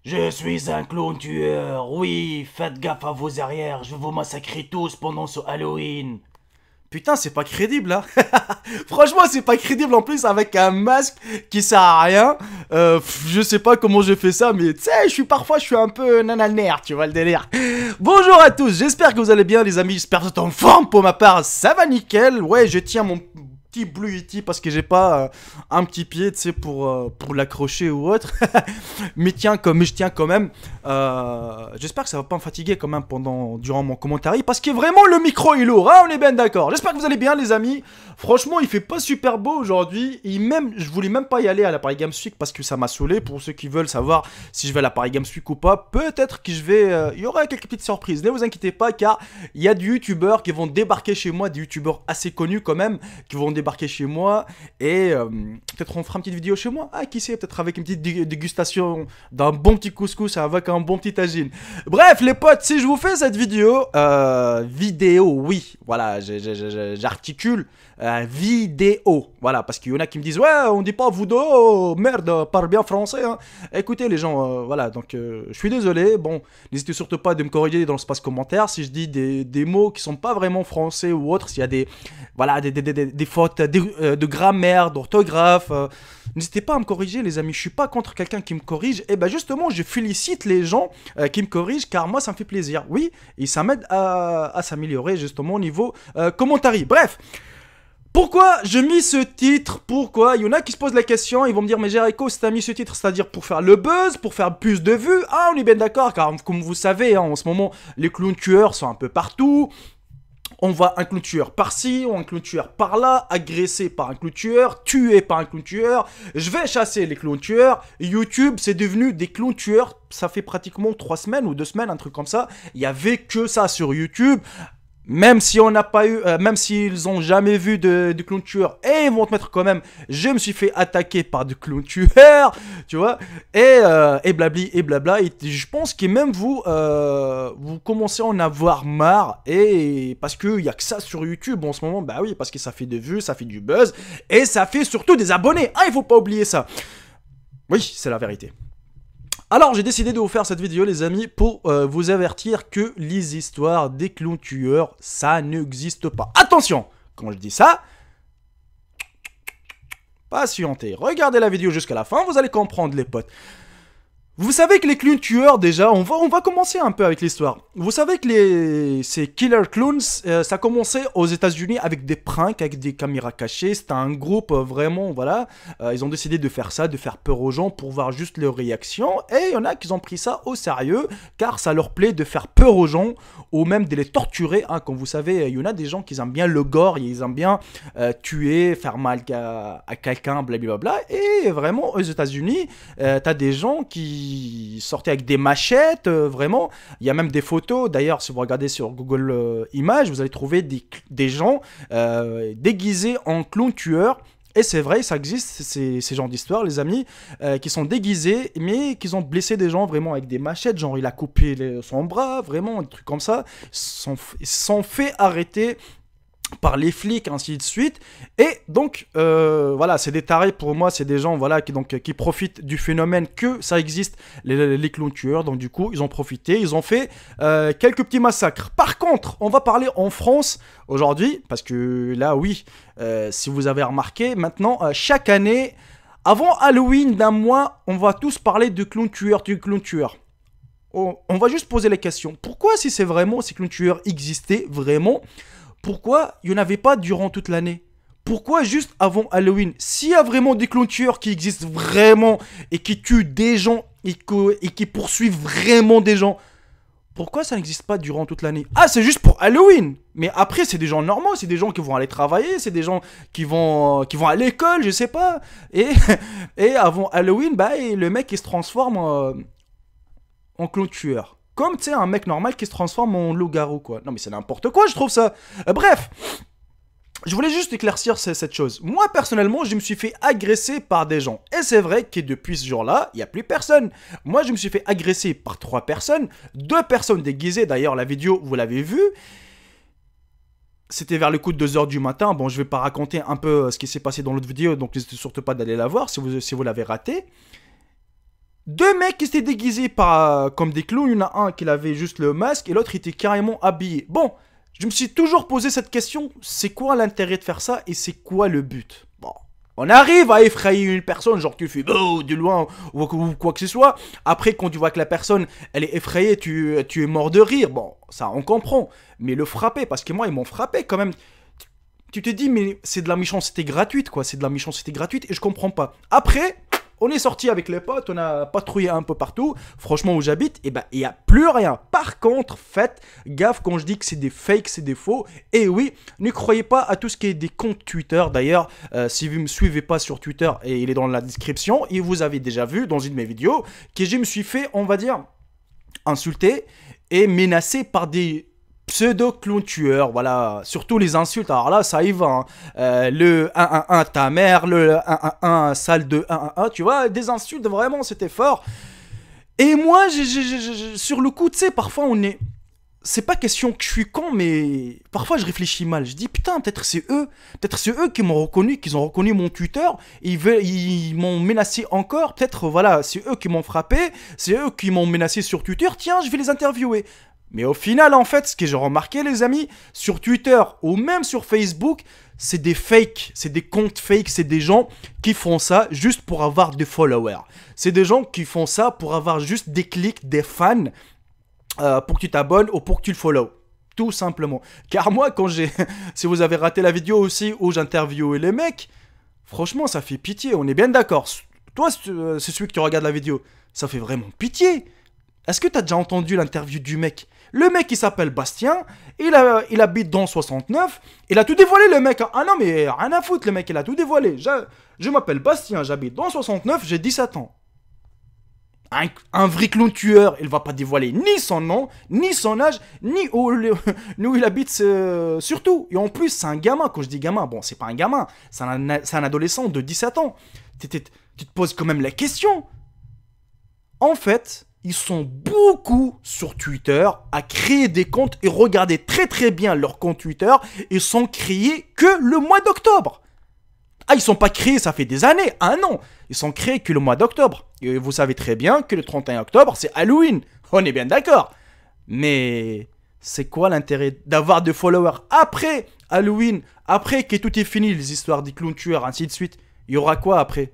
Je suis un clown tueur, oui, faites gaffe à vos arrières, je vais vous massacrer tous pendant ce Halloween. Putain, c'est pas crédible, là. Franchement, c'est pas crédible en plus avec un masque qui sert à rien. Je sais pas comment j'ai fait ça, mais tu sais, je suis un peu nananer, tu vois le délire. Bonjour à tous, j'espère que vous allez bien, les amis. J'espère que vous êtes en forme. Pour ma part, ça va nickel. Ouais, je tiens mon petit Blue Yeti parce que j'ai pas un petit pied, tu sais, pour l'accrocher ou autre. Mais je tiens quand même. J'espère que ça va pas me fatiguer quand même durant mon commentaire parce que vraiment le micro est lourd, hein, on est bien d'accord. J'espère que vous allez bien, les amis. Franchement, il fait pas super beau aujourd'hui. Je voulais même pas y aller à la Paris Games Week parce que ça m'a saoulé. Pour ceux qui veulent savoir si je vais à la Paris Games Week ou pas, peut-être que je vais. Il y aura quelques petites surprises. Ne vous inquiétez pas, car il y a des youtubeurs qui vont débarquer chez moi, des youtubeurs assez connus quand même, qui vont débarquer chez moi et peut-être on fera une petite vidéo chez moi. Ah, qui sait, peut-être avec une petite dégustation d'un bon petit couscous avec un bon petit tagine. Bref, les potes, si je vous fais cette vidéo, oui, voilà, j'articule. Vidéo, voilà, parce qu'il y en a qui me disent ouais, on dit pas vidéo, merde, parle bien français, hein. Écoutez les gens, voilà, donc je suis désolé, bon, n'hésitez surtout pas de me corriger dans l'espace commentaire si je dis des mots qui sont pas vraiment français ou autres, s'il y a voilà, des fautes de grammaire, d'orthographe, n'hésitez pas à me corriger, les amis. Je suis pas contre quelqu'un qui me corrige, et ben justement, je félicite les gens qui me corrigent, car moi ça me fait plaisir, oui, et ça m'aide à s'améliorer justement au niveau commentaire. Bref. Pourquoi je mis ce titre? Pourquoi? Il y en a qui se posent la question, ils vont me dire mais Jericho, si t'as mis ce titre, c'est-à-dire pour faire le buzz, pour faire plus de vues? Ah, on est bien d'accord, car comme vous savez, hein, en ce moment, les clowns tueurs sont un peu partout. On voit un clown tueur par-ci, un clown tueur par-là, agressé par un clown tueur, tué par un clown tueur. Je vais chasser les clowns tueurs. YouTube, c'est devenu des clowns tueurs. Ça fait pratiquement 3 semaines ou 2 semaines, un truc comme ça. Il y avait que ça sur YouTube. Même si on n'a pas eu, même s'ils ont jamais vu de clown tueur, et ils vont te mettre quand même. Je me suis fait attaquer par des clown tueurs, tu vois, et blabli et blabla. Et je pense que même vous commencez à en avoir marre, et parce que y a que ça sur YouTube en ce moment, bah oui, parce que ça fait des vues, ça fait du buzz, et ça fait surtout des abonnés. Ah, il faut pas oublier ça. Oui, c'est la vérité. Alors j'ai décidé de vous faire cette vidéo les amis pour vous avertir que les histoires des clowns tueurs, ça n'existe pas. Attention, quand je dis ça, patientez, regardez la vidéo jusqu'à la fin, vous allez comprendre les potes. Vous savez que les clowns tueurs, déjà, on va commencer un peu avec l'histoire. Vous savez que ces killer clowns, ça a commencé aux États-Unis avec des pranks, avec des caméras cachées. C'était un groupe vraiment, voilà. Ils ont décidé de faire ça, de faire peur aux gens pour voir juste leurs réactions. Et il y en a qui ont pris ça au sérieux, car ça leur plaît de faire peur aux gens, ou même de les torturer. Hein. Comme vous savez, il y en a des gens qui aiment bien le gore, ils aiment bien tuer, faire mal à quelqu'un, blablabla. Et vraiment, aux États-Unis, t'as des gens qui sortaient avec des machettes, vraiment. Il y a même des photos, d'ailleurs, si vous regardez sur Google Images, vous allez trouver des gens déguisés en clown tueurs. Et c'est vrai, ça existe, ces genres d'histoires, les amis, qui sont déguisés, mais qui ont blessé des gens vraiment avec des machettes. Genre, il a coupé son bras, vraiment, des trucs comme ça. Ils se sont fait arrêter par les flics, ainsi de suite. Et donc, voilà, c'est des tarés pour moi, c'est des gens, voilà, qui profitent du phénomène que ça existe, les clowns tueurs. Donc, du coup, ils ont profité, ils ont fait quelques petits massacres. Par contre, on va parler en France aujourd'hui, parce que là, oui, si vous avez remarqué, maintenant, chaque année, avant Halloween d'un mois, on va tous parler de clowns tueurs, du clown tueur. On va juste poser la question. Pourquoi, si c'est vraiment, ces clowns tueurs existaient vraiment, pourquoi il n'y en avait pas durant toute l'année? Pourquoi juste avant Halloween? S'il y a vraiment des clowns tueurs qui existent vraiment et qui tuent des gens et qui poursuivent vraiment des gens, pourquoi ça n'existe pas durant toute l'année? Ah, c'est juste pour Halloween. Mais après, c'est des gens normaux, c'est des gens qui vont aller travailler, c'est des gens qui vont à l'école, je sais pas. Et, et avant Halloween, bah, le mec il se transforme en clown tueur. Comme, tu sais, un mec normal qui se transforme en loup-garou, quoi. Non, mais c'est n'importe quoi, je trouve ça. Bref, je voulais juste éclaircir cette chose. Moi, personnellement, je me suis fait agresser par des gens. Et c'est vrai que depuis ce jour-là, il n'y a plus personne. Moi, je me suis fait agresser par 3 personnes. 2 personnes déguisées. D'ailleurs, la vidéo, vous l'avez vue. C'était vers le coup de 2h du matin. Bon, je vais pas raconter un peu ce qui s'est passé dans l'autre vidéo, donc n'hésitez surtout pas d'aller la voir si vous l'avez raté. Deux mecs qui s'étaient déguisés comme des clowns. Il y en a un qui avait juste le masque et l'autre était carrément habillé. Bon, je me suis toujours posé cette question. C'est quoi l'intérêt de faire ça et c'est quoi le but? Bon, on arrive à effrayer une personne, genre tu fais oh, de loin ou quoi que ce soit. Après, quand tu vois que la personne, elle est effrayée, tu es mort de rire. Bon, ça, on comprend. Mais le frapper, parce que moi, ils m'ont frappé quand même. Tu te dis, mais c'est de la méchanceté gratuite, quoi. C'est de la méchanceté gratuite et je comprends pas. Après, on est sorti avec les potes, on a patrouillé un peu partout. Franchement, où j'habite, et ben, il n'y a plus rien. Par contre, faites gaffe quand je dis que c'est des fakes, c'est des faux. Et oui, ne croyez pas à tout ce qui est des comptes Twitter. D'ailleurs, si vous ne me suivez pas sur Twitter, et il est dans la description, et vous avez déjà vu dans une de mes vidéos, que je me suis fait, on va dire, insulter et menacé par des pseudo-clown tueur, voilà, surtout les insultes, alors là, ça y va, hein. Le 1-1-1 ta mère, le 1-1-1 salle de 1-1-1, tu vois, des insultes, vraiment, c'était fort. Et moi, sur le coup, tu sais, parfois, c'est pas question que je suis con, mais parfois, je réfléchis mal. Je dis, putain, peut-être c'est eux qui m'ont reconnu, qu'ils ont reconnu mon Twitter, ils m'ont menacé encore, peut-être, voilà, c'est eux qui m'ont frappé, c'est eux qui m'ont menacé sur Twitter, tiens, je vais les interviewer. Mais au final, en fait, ce que j'ai remarqué, les amis, sur Twitter ou même sur Facebook, c'est des fakes, c'est des comptes fakes, c'est des gens qui font ça juste pour avoir des followers. C'est des gens qui font ça pour avoir juste des clics, des fans, pour que tu t'abonnes ou pour que tu le follow. Tout simplement. Car moi, si vous avez raté la vidéo aussi où j'interviewais les mecs, franchement, ça fait pitié, on est bien d'accord. Toi, c'est celui que tu regardes la vidéo, ça fait vraiment pitié. Est-ce que tu as déjà entendu l'interview du mec? Le mec, il s'appelle Bastien, il habite dans 69, il a tout dévoilé, le mec. Ah non, mais rien à foutre, le mec, il a tout dévoilé. Je m'appelle Bastien, j'habite dans 69, j'ai 17 ans. Un vrai clown tueur, il va pas dévoiler ni son nom, ni son âge, ni où il habite, surtout. Et en plus, c'est un gamin. Quand je dis gamin, bon, c'est pas un gamin, c'est un adolescent de 17 ans. Tu te poses quand même la question. En fait, ils sont beaucoup sur Twitter à créer des comptes et regardez très très bien leurs comptes Twitter. Ils sont créés que le mois d'octobre. Ah, ils sont pas créés, ça fait des années, un an. Ils sont créés que le mois d'octobre. Et vous savez très bien que le 31 octobre, c'est Halloween. On est bien d'accord. Mais c'est quoi l'intérêt d'avoir des followers après Halloween, après que tout est fini, les histoires des clowns tueurs, ainsi de suite? Il y aura quoi après?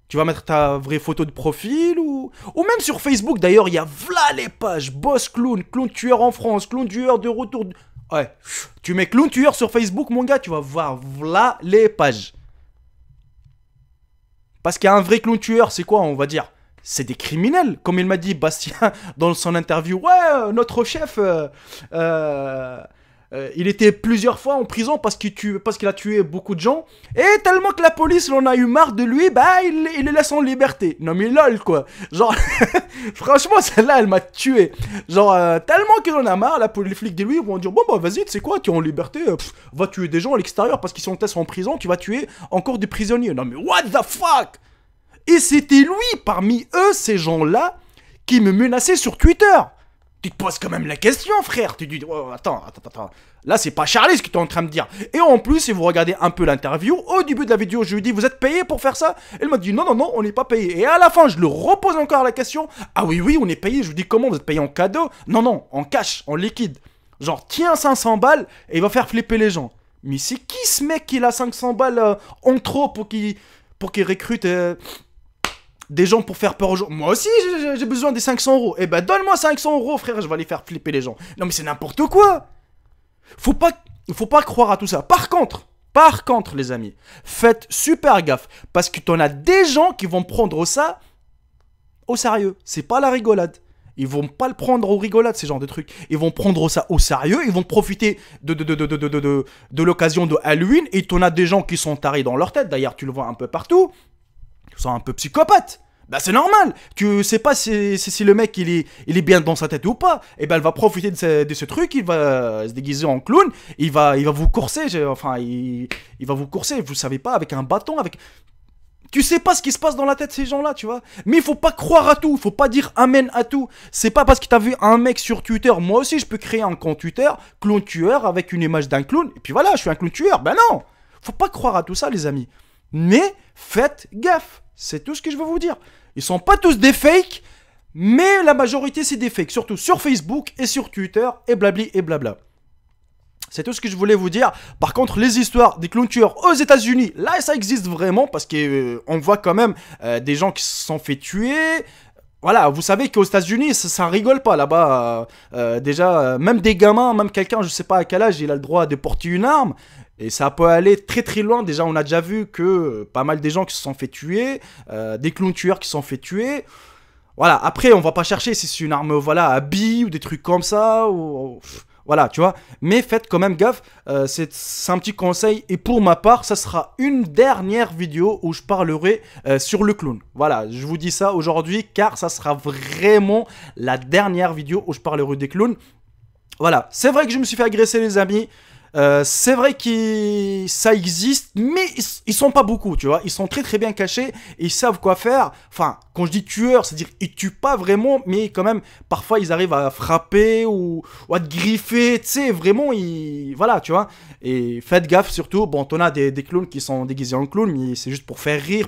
Tu vas mettre ta vraie photo de profil ou même sur Facebook d'ailleurs, il y a v'là les pages. Boss clown, clown tueur en France, clown tueur de retour. Ouais, tu mets clown tueur sur Facebook, mon gars, tu vas voir v'là les pages. Parce qu'il y a un vrai clown tueur, c'est quoi, on va dire? C'est des criminels, comme il m'a dit Bastien dans son interview. Ouais, notre chef, il était plusieurs fois en prison parce qu'il a tué beaucoup de gens. Et tellement que la police en a eu marre de lui, bah il le laisse en liberté. Non mais lol quoi. Genre, franchement celle-là elle m'a tué. Genre, tellement qu'ils en a marre, les flics de lui vont dire bon bah vas-y, tu sais quoi, tu es en liberté, va tuer des gens à l'extérieur parce qu'ils sont en prison, tu vas tuer encore des prisonniers. Non mais what the fuck? Et c'était lui, parmi eux, ces gens-là, qui me menaçaient sur Twitter. Tu te poses quand même la question, frère. Tu te dis, oh, attends. Là, c'est pas Charlie ce que tu es en train de dire. Et en plus, si vous regardez un peu l'interview, au début de la vidéo, je lui dis, vous êtes payé pour faire ça? Elle m'a dit, non, on n'est pas payé. Et à la fin, je le repose encore la question. Ah oui, on est payé. Je lui dis, comment vous êtes payé en cadeau? Non, en cash, en liquide. Genre, tiens 500 balles et il va faire flipper les gens. Mais c'est qui ce mec qui a 500 balles en trop pour qu'il recrute des gens pour faire peur aux gens? Moi aussi, j'ai besoin des 500 €. Eh ben, donne-moi 500 €, frère, je vais aller faire flipper les gens. Non, mais c'est n'importe quoi. Faut pas croire à tout ça. Par contre, les amis, faites super gaffe. Parce que t'en as des gens qui vont prendre ça au sérieux. C'est pas la rigolade. Ils vont pas le prendre au rigolade, ces genres de trucs. Ils vont prendre ça au sérieux. Ils vont profiter de l'occasion de Halloween. Et t'en as des gens qui sont tarés dans leur tête. D'ailleurs, tu le vois un peu partout. Ils sont un peu psychopathes. Bah c'est normal. Tu sais pas si le mec il est bien dans sa tête ou pas. Et ben elle va profiter de ce truc. Il va se déguiser en clown. Il va vous courser. Il va vous courser. Vous savez pas, avec un bâton, avec. Tu sais pas ce qui se passe dans la tête de ces gens-là, tu vois. Mais il faut pas croire à tout. Il faut pas dire amen à tout. C'est pas parce que t'as vu un mec sur Twitter. Moi aussi je peux créer un compte Twitter, clown tueur, avec une image d'un clown. Et puis voilà, je suis un clown tueur. Ben non. Faut pas croire à tout ça, les amis. Mais faites gaffe. C'est tout ce que je veux vous dire. Ils sont pas tous des fakes, mais la majorité c'est des fakes. Surtout sur Facebook et sur Twitter et blabli et blabla. C'est tout ce que je voulais vous dire. Par contre, les histoires des clowns tueurs aux États-Unis, là, ça existe vraiment parce qu'on voit quand même des gens qui se sont fait tuer. Voilà, vous savez qu'aux États-Unis, ça rigole pas là-bas. Déjà, même des gamins, même quelqu'un, je sais pas à quel âge, il a le droit de porter une arme. Et ça peut aller très très loin. Déjà, on a déjà vu que pas mal des gens qui se sont fait tuer, des clowns tueurs qui se sont fait tuer. Voilà, après, on va pas chercher si c'est une arme, voilà, à billes ou des trucs comme ça. Voilà, tu vois. Mais faites quand même gaffe. C'est un petit conseil. Et pour ma part, ça sera une dernière vidéo où je parlerai sur le clown. Voilà, je vous dis ça aujourd'hui car ça sera vraiment la dernière vidéo où je parlerai des clowns. Voilà, c'est vrai que je me suis fait agresser, les amis. C'est vrai que ça existe, mais ils sont pas beaucoup, tu vois. Ils sont très très bien cachés et ils savent quoi faire. Enfin, quand je dis tueur, c'est-à-dire ils tuent pas vraiment, mais quand même, parfois ils arrivent à frapper ou à te griffer, tu sais, vraiment, voilà, tu vois. Et faites gaffe surtout, bon, t'en as des clowns qui sont déguisés en clown, mais c'est juste pour faire rire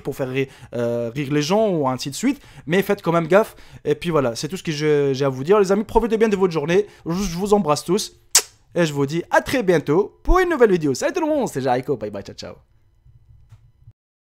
rire les gens ou ainsi de suite. Mais faites quand même gaffe. Et puis voilà, c'est tout ce que j'ai à vous dire, les amis. Profitez bien de votre journée. Je vous embrasse tous. Et je vous dis à très bientôt pour une nouvelle vidéo. Salut tout le monde, c'est Jericho, bye bye, ciao ciao.